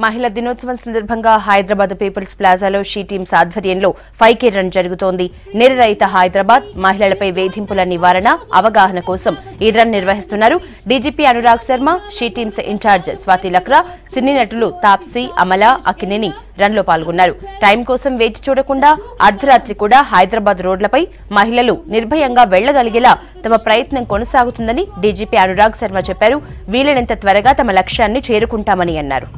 మహిళా దినోత్సవం సందర్భంగా హైదరాబాద్ పీపుల్స్ ప్లాజాలో షీ టీమ్స్ ఆధ్వర్యంలో 5K రన్ జరుగుతోంది. నిరరహిత హైదరాబాద్ మహిళలపై వేధింపుల నివారణ అవగాహన కోసం ఈ రన్ నిర్వహిస్తున్నారు. DGP Anurag Sharma, she teams incharge Swati Lakra, cine నటులు తాప్సీ, అమల, అకినేని రన్లో పాల్గొన్నారు. టైం కోసం వేచి చూడకుండా అర్ధరాత్రి కూడా హైదరాబాద్ రోడ్లపై మహిళలు నిర్భయంగా వెళ్లగలిగేలా తమ ప్రయత్నం కొనసాగుతుందని డీజీపీ అనురాగ్ శర్మ చెప్పారు. వీలైనంత త్వరగా తమ లక్ష్యాన్ని చేరుకుంటామని అన్నారు.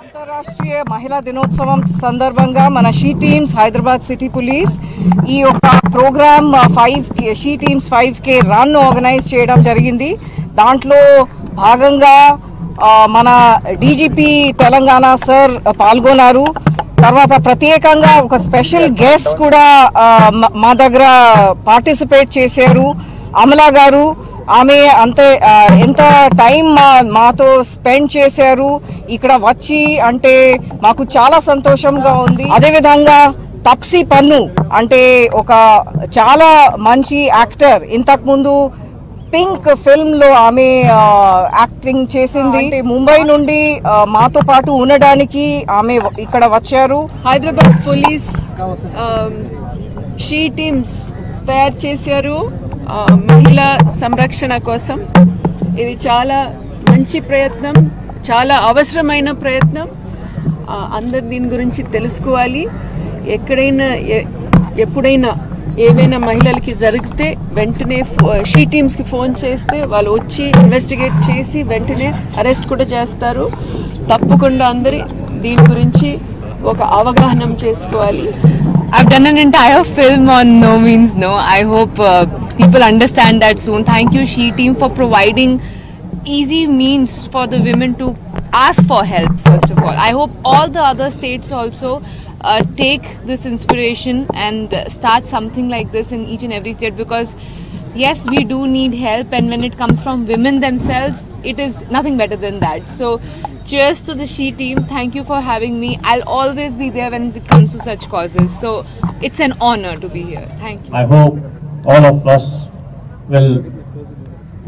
అంతర్రాష్ట్రీయ మహిళా దినోత్సవం సందర్భంగా మన she teams Hyderabad city police ఈ యొక్క programme 5K she teams 5K run organise చేయడం జరిగింది. దాంట్లో భాగంగా మన డీజీపీ తెలంగాణ సార్ పాల్గొన్నారు. తర్వాత ప్రత్యేకంగా ఒక స్పెషల్ గెస్ట్ కూడా మా దగ్గర పార్టిసిపేట్ చేశారు, అమలా గారు. ఆమె అంతే ఎంత టైం మాతో స్పెండ్ చేశారు ఇక్కడ వచ్చి, అంటే మాకు చాలా సంతోషంగా ఉంది. అదేవిధంగా తప్సీ పన్ను అంటే ఒక చాలా మంచి యాక్టర్, ఇంతకు ముందు పింక్ ఫిల్మ్ లో ఆమె యాక్టింగ్ చేసింది. అంటే ముంబై నుండి మాతో పాటు ఉండడానికి ఆమె ఇక్కడ వచ్చారు. హైదరాబాద్ పోలీస్ షీ టీమ్స్ తయారు చేశారు మహిళా సంరక్షణ కోసం. ఇది చాలా మంచి ప్రయత్నం, చాలా అవసరమైన ప్రయత్నం. అందరు దీని గురించి తెలుసుకోవాలి. ఎక్కడైనా ఎప్పుడైనా ఏవైనా మహిళలకి జరిగితే వెంటనే షీ టీమ్స్కి ఫోన్ చేస్తే వాళ్ళు వచ్చి ఇన్వెస్టిగేట్ చేసి వెంటనే అరెస్ట్ కూడా చేస్తారు. తప్పకుండా అందరి దీని గురించి ఒక అవగాహన చేసుకోవాలి. I've done an entire film on No Means No. I hope people understand that soon. Thank you, She Team, for providing easy means for the women to ask for help, first of all. I hope all the other states also take this inspiration and start something like this in each and every state, because yes, we do need help, and when it comes from women themselves, it is nothing better than that. So cheers to the She Team. Thank you for having me. I'll always be there when it comes to such causes. So it's an honor to be here. Thank you. I hope all of us will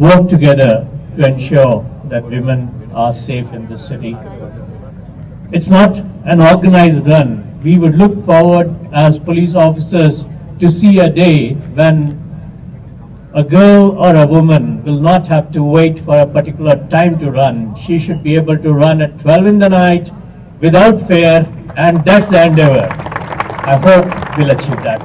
work together to ensure that women are safe in the city. It's not an organized run. We would look forward as police officers to see a day when a girl or a woman will not have to wait for a particular time to run. She should be able to run at 12 in the night without fear, and that's the endeavor. I hope we'll achieve that.